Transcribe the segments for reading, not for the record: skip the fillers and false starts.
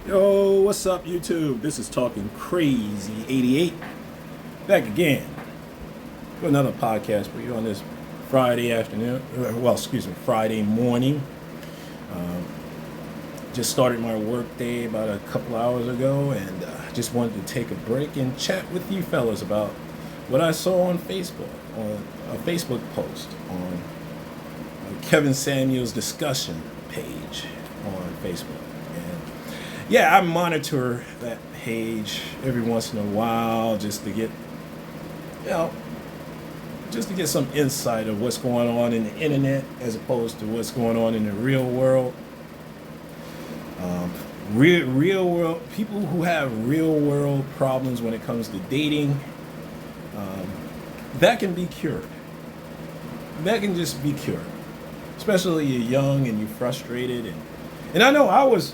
Yo, what's up, YouTube? This is Talking Crazy 88. Back again with another podcast for you on this Friday afternoon. Friday morning. Just started my work day about a couple hours ago, and just wanted to take a break and chat with you fellas about what I saw on Facebook, on a Facebook post on Kevin Samuels' discussion page on Facebook. Yeah, I monitor that page every once in a while just to get, just to get some insight of what's going on in the internet as opposed to what's going on in the real world. Real world people who have real world problems when it comes to dating, that can be cured. That can just be cured, especially you're young and you're frustrated, and I know I was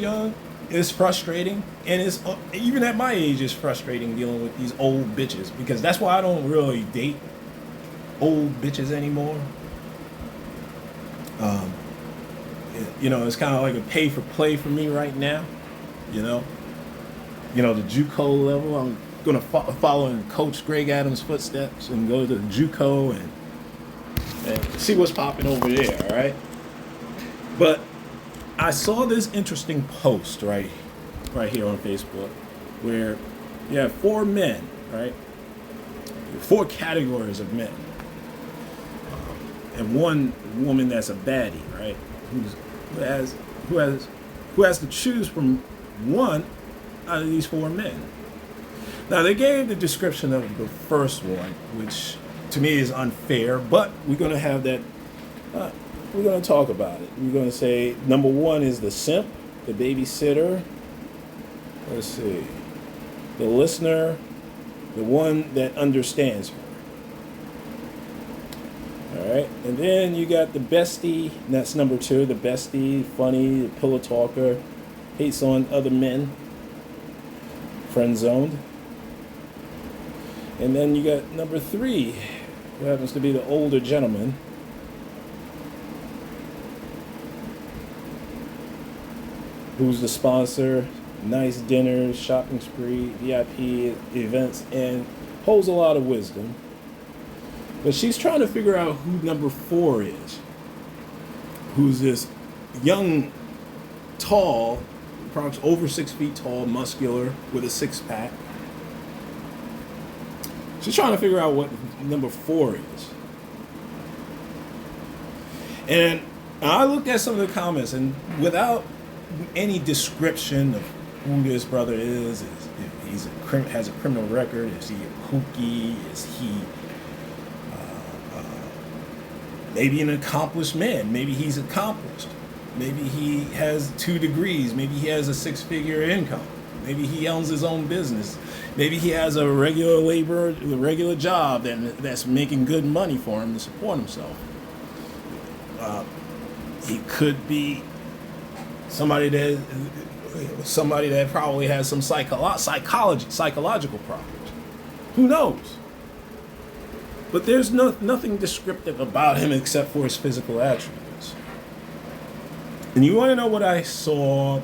young. It's frustrating, and it's even at my age, it's frustrating dealing with these old bitches, because that's why I don't really date old bitches anymore. It's kind of like a pay for play for me right now. The JUCO level. I'm gonna follow in Coach Greg Adams' footsteps and go to the JUCO and see what's popping over there. All right, but I saw this interesting post right here on Facebook where you have four men, right? Four categories of men, and one woman that's a baddie, right? Who has to choose from one out of these four men. Now they gave the description of the first one, which to me is unfair, but we're gonna have that. We're going to talk about it. We're going to say number one is the simp, the babysitter. Let's see. The listener, the one that understands her. All right. And then you got the bestie. And that's number two. The bestie, funny, the pillow talker, hates on other men, friend zoned. And then you got number three, who happens to be the older gentleman. Who's the sponsor, nice dinners, shopping spree, VIP events, and holds a lot of wisdom. But she's trying to figure out who number four is. Who's this young, tall, perhaps over 6 feet tall, muscular, with a six-pack. She's trying to figure out what number four is. And I looked at some of the comments, and without any description of who this brother is if he's has a criminal record, is he a kooky, is he maybe an accomplished man, maybe he's accomplished, maybe he has 2 degrees, maybe he has a 6-figure income, maybe he owns his own business, maybe he has a regular job that's making good money for him to support himself. He could be somebody that probably has some psychological problems. Who knows? But there's nothing descriptive about him except for his physical attributes. And you want to know what I saw?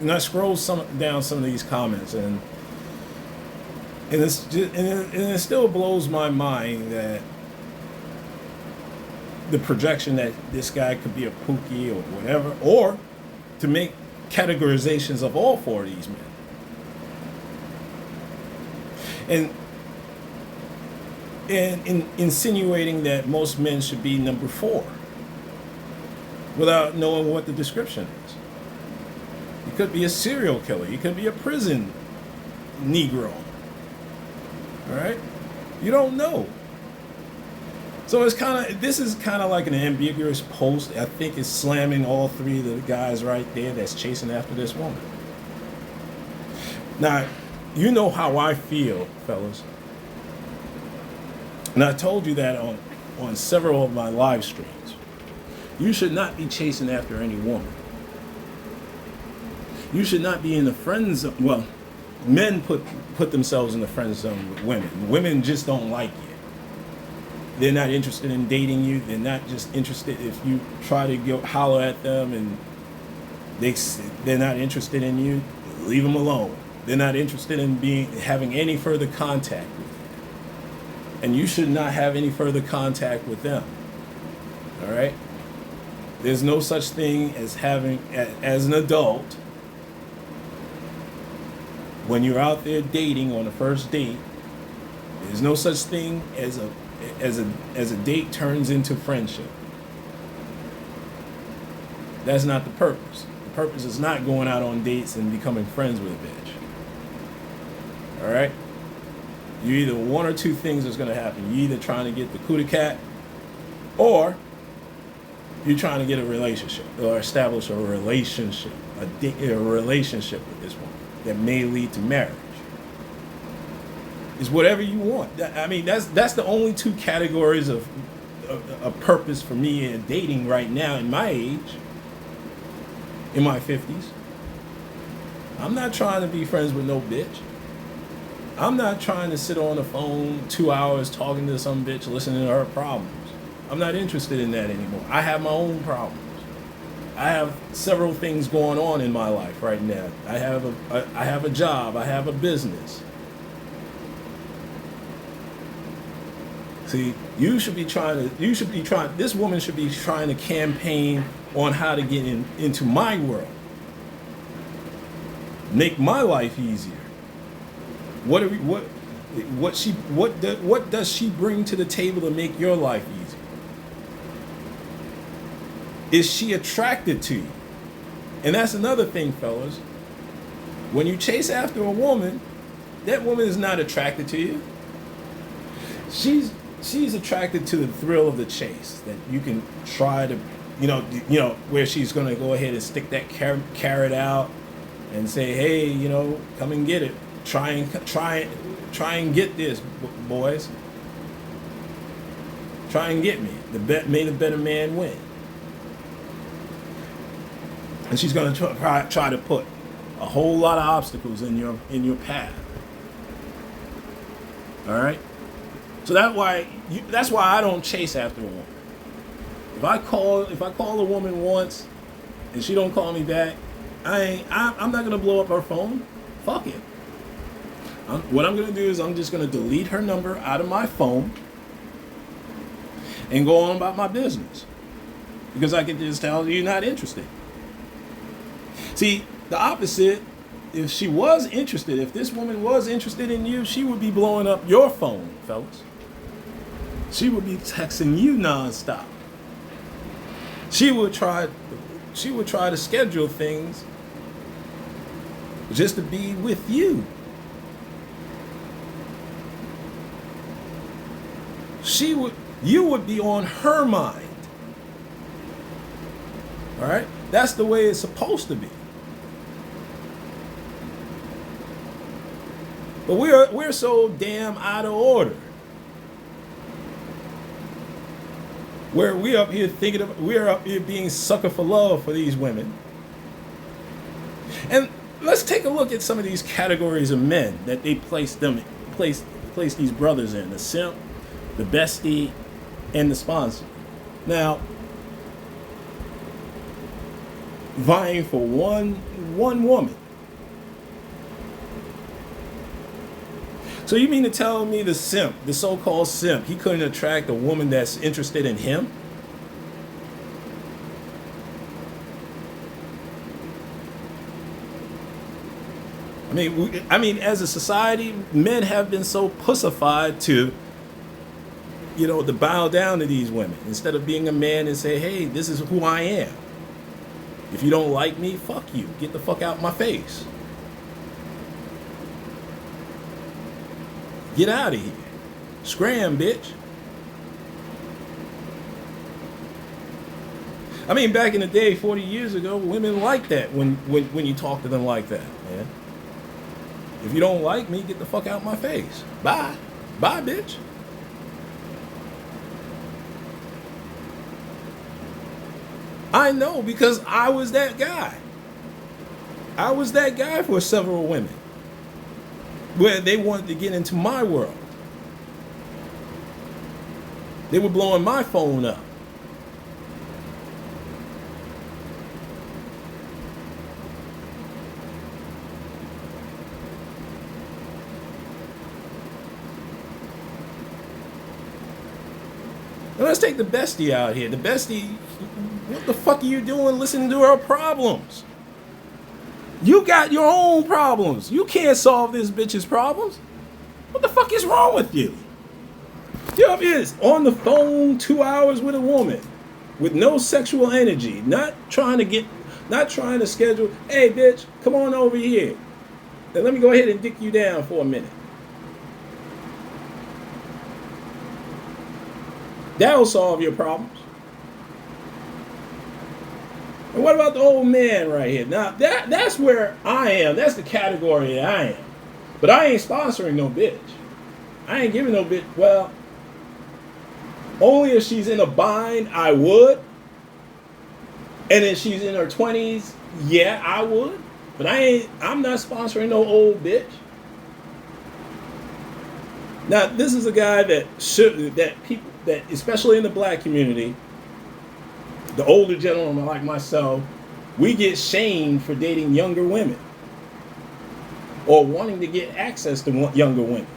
And I scrolled down some of these comments, and it still blows my mind that the projection that this guy could be a pookie or whatever, or to make categorizations of all four of these men. And insinuating that most men should be number four without knowing what the description is. He could be a serial killer. He could be a prison Negro. All right? You don't know. So this is kind of like an ambiguous post. I think it's slamming all three of the guys right there that's chasing after this woman. Now, you know how I feel, fellas. And I told you that on several of my live streams. You should not be chasing after any woman. You should not be in the friend zone. Well, men put themselves in the friend zone with women. Women just don't like you. They're not interested in dating you. They're not just interested if you try to go holler at them and They they're not interested in you. Leave them alone. They're not interested in having any further contact with you, and you should not have any further contact with them. All right. There's no such thing as having, as an adult, when you're out there dating on a first date. There's no such thing as a date turns into friendship. That's not the purpose. The purpose is not going out on dates and becoming friends with a bitch. All right? You either one or two things is going to happen. You're either trying to get the cootie cat, or you're trying to get a relationship or establish a relationship, a relationship with this woman that may lead to marriage. It's whatever you want. I mean, that's the only two categories of a purpose for me in dating right now in my age, in my 50s. I'm not trying to be friends with no bitch. I'm not trying to sit on the phone 2 hours talking to some bitch, listening to her problems. I'm not interested in that anymore. I have my own problems. I have several things going on in my life right now. I have a job. I have a business. See, this woman should be trying to campaign on how to get into my world. Make my life easier. What does she bring to the table to make your life easier? Is she attracted to you? And that's another thing, fellas. When you chase after a woman, that woman is not attracted to you. She's attracted to the thrill of the chase, that you can try to, where she's going to go ahead and stick that carrot out and say, hey, come and get it. Try and get this, boys. Try and get me. May the better man win. And she's going to try to put a whole lot of obstacles in your path. All right. So that's why I don't chase after a woman. If I call a woman once and she don't call me back, I'm not gonna blow up her phone. Fuck it. What I'm gonna do is I'm just gonna delete her number out of my phone and go on about my business, because I can just tell you're not interested. See, the opposite. If she was interested, if this woman was interested in you, she would be blowing up your phone, fellas. She would be texting you nonstop. She would try to schedule things just to be with you. You would be on her mind. All right? That's the way it's supposed to be. But we're so damn out of order. Where we're up here being sucker for love for these women. And let's take a look at some of these categories of men that they place these brothers in: the simp, the bestie, and the sponsor. Now, vying for one woman. So you mean to tell me the simp, the so-called simp, he couldn't attract a woman that's interested in him? I mean, as a society, men have been so pussified to bow down to these women instead of being a man and say, hey, this is who I am. If you don't like me, fuck you. Get the fuck out my face. Get out of here. Scram, bitch. I mean, back in the day, 40 years ago, women liked that when you talk to them like that, man. If you don't like me, get the fuck out my face. Bye. Bye, bitch. I know, because I was that guy. I was that guy for several women, where they wanted to get into my world. They were blowing my phone up. Now let's take the bestie out here. The bestie, what the fuck are you doing listening to her problems? You got your own problems. You can't solve this bitch's problems. What the fuck is wrong with you? You're up here on the phone 2 hours with a woman with no sexual energy, not trying to schedule, hey bitch, come on over here. Then let me go ahead and dick you down for a minute. That'll solve your problems. And what about the old man right here? Now, that's where I am. That's the category that I am. But I ain't sponsoring no bitch. I ain't giving no bitch. Well, only if she's in a bind, I would. And if she's in her 20s, yeah, I would. But I'm not sponsoring no old bitch. Now, this is a guy that people, that especially in the black community, the older gentlemen like myself, we get shamed for dating younger women or wanting to get access to younger women.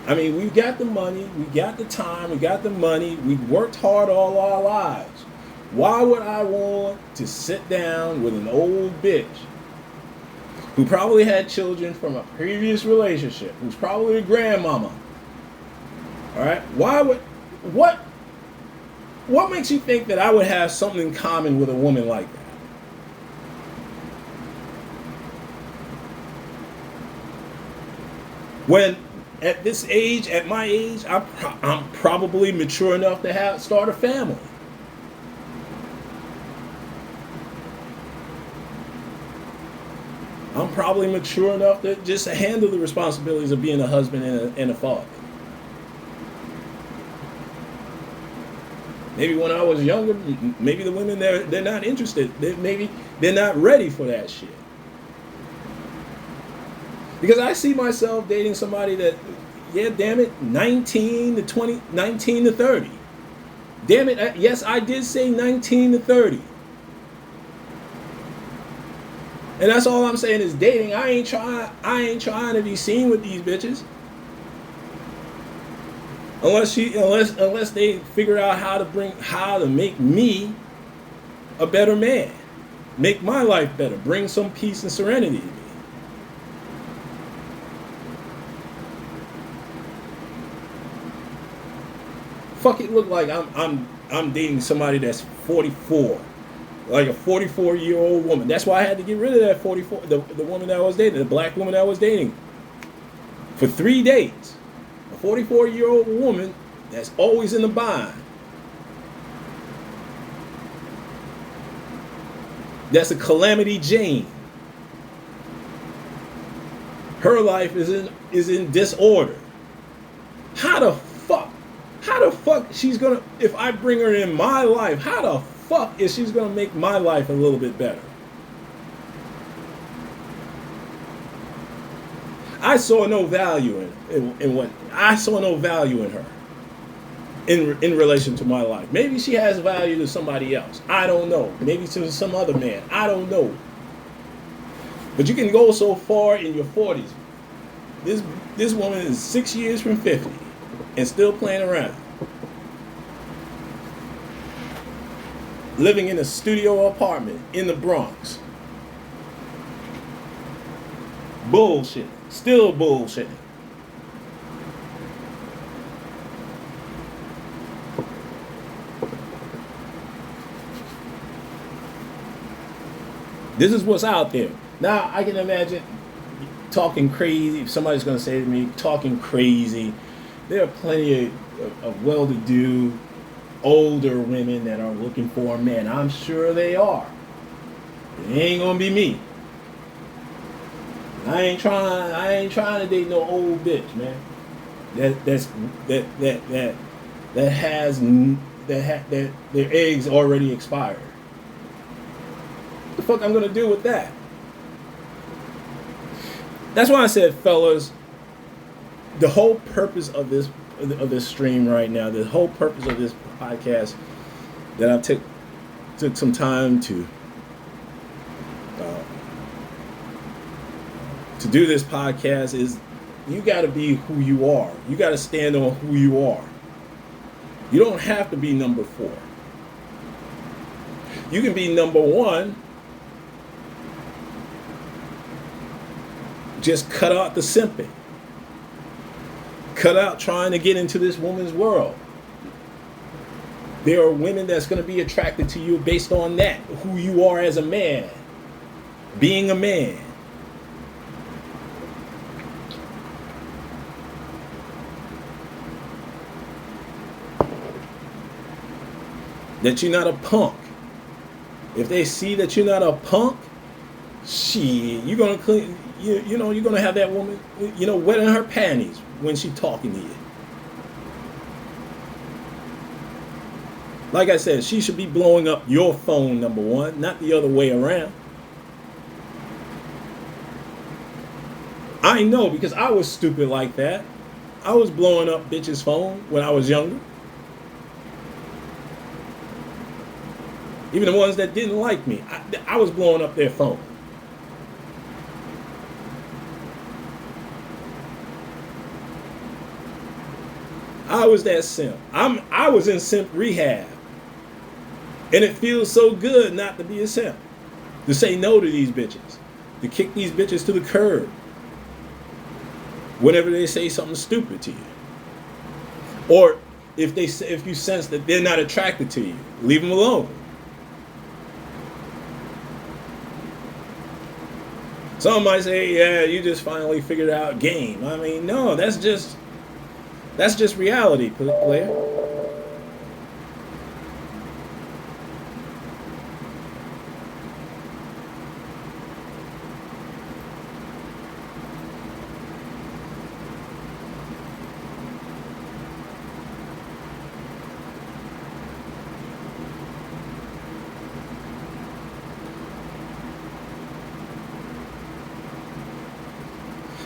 I mean, we got the money, we got the time, we got the money, we've worked hard all our lives. Why would I want to sit down with an old bitch who probably had children from a previous relationship, who's probably a grandmama? All right, what makes you think that I would have something in common with a woman like that? When at this age, at my age, I'm probably mature enough to start a family. I'm probably mature enough to just handle the responsibilities of being a husband and a father. Maybe when I was younger, maybe the women, they're not interested. Maybe they're not ready for that shit. Because I see myself dating somebody that, yeah, damn it, 19 to 20, 19 to 30. Damn it, yes, I did say 19 to 30. And that's all I'm saying is dating. I ain't trying to be seen with these bitches. Unless they figure out how to make me a better man, make my life better, bring some peace and serenity to me. Fuck it, look like I'm dating somebody that's 44, like a 44-year-old woman. That's why I had to get rid of that 44, the woman that I was dating, the black woman that I was dating, for 3 days. 44-year-old woman that's always in the bind. That's a Calamity Jane. Her life is in disorder. How the fuck she's gonna, if I bring her in my life, how the fuck is she's gonna make my life a little bit better? I saw no value in what I saw no value in her in relation to my life. Maybe she has value to somebody else. I don't know. Maybe to some other man. I don't know. But you can go so far in your 40s. This woman is 6 years from 50 and still playing around. Living in a studio apartment in the Bronx. Bullshit. Still bullshit. This is what's out there. Now, I can imagine talking crazy. If somebody's going to say to me, talking crazy, there are plenty of well-to-do, older women that are looking for a man. I'm sure they are. It ain't going to be me. I ain't trying to date no old bitch, man. That has their eggs already expired. What the fuck I'm gonna do with that? That's why I said, fellas, the whole purpose of this stream right now, the whole purpose of this podcast that I took some time to do this podcast is, you got to be who you are. You got to stand on who you are. You don't have to be number 4. You can be number 1. Just cut out the simping. Cut out trying to get into this woman's world. There are women that's going to be attracted to you based on that, who you are as a man, being a man. That you're not a punk. If they see that you're not a punk, shit, you're gonna clean. You know, you're gonna have that woman, wetting her panties when she's talking to you. Like I said, she should be blowing up your phone, number 1, not the other way around. I know, because I was stupid like that. I was blowing up bitches' phone when I was younger. Even the ones that didn't like me, I was blowing up their phone. I was that simp. I was in simp rehab. And it feels so good not to be a simp. To say no to these bitches. To kick these bitches to the curb. Whenever they say something stupid to you. Or if you sense that they're not attracted to you, leave them alone. Some might say, yeah, you just finally figured out game. I mean, no, that's just reality, player.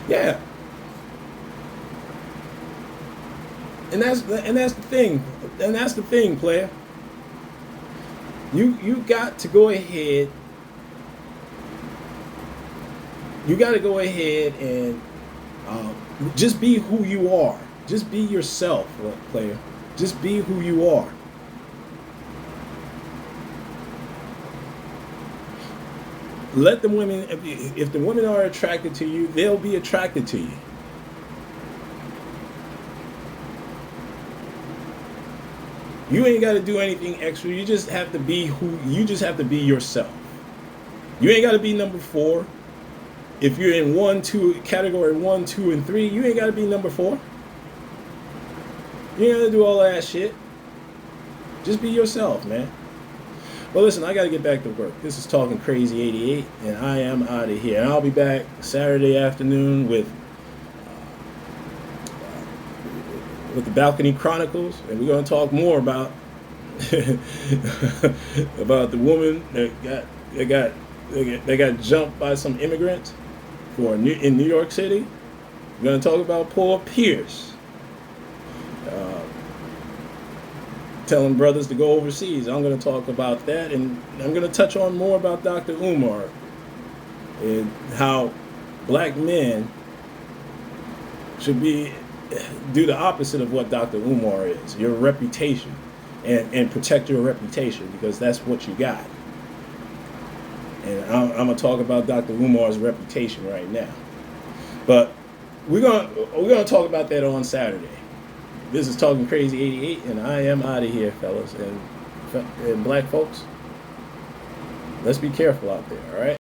Yeah. And that's the thing. And that's the thing, player. You got to go ahead. You got to go ahead and just be who you are. Just be yourself, player. Just be who you are. Let the women, if the women are attracted to you, they'll be attracted to you. You ain't got to do anything extra. You just have to be you just have to be yourself. You ain't got to be number 4. If you're in 1, 2, category 1, 2, and 3, you ain't got to be number 4. You ain't got to do all that shit. Just be yourself, man. Well, listen, I got to get back to work. This is Talking Crazy 88, and I am out of here. And I'll be back Saturday afternoon with the Balcony Chronicles, and we're going to talk more about about the woman that got jumped by some immigrants in New York City. We're going to talk about Paul Pierce telling brothers to go overseas. I'm going to talk about that, and I'm going to touch on more about Dr. Umar and how black men should do the opposite of what Dr. Umar is, your reputation, and protect your reputation, because that's what you got. And I'm going to talk about Dr. Umar's reputation right now. But we're gonna talk about that on Saturday. This is Talking Crazy 88, and I am out of here, fellas. And black folks, let's be careful out there, all right?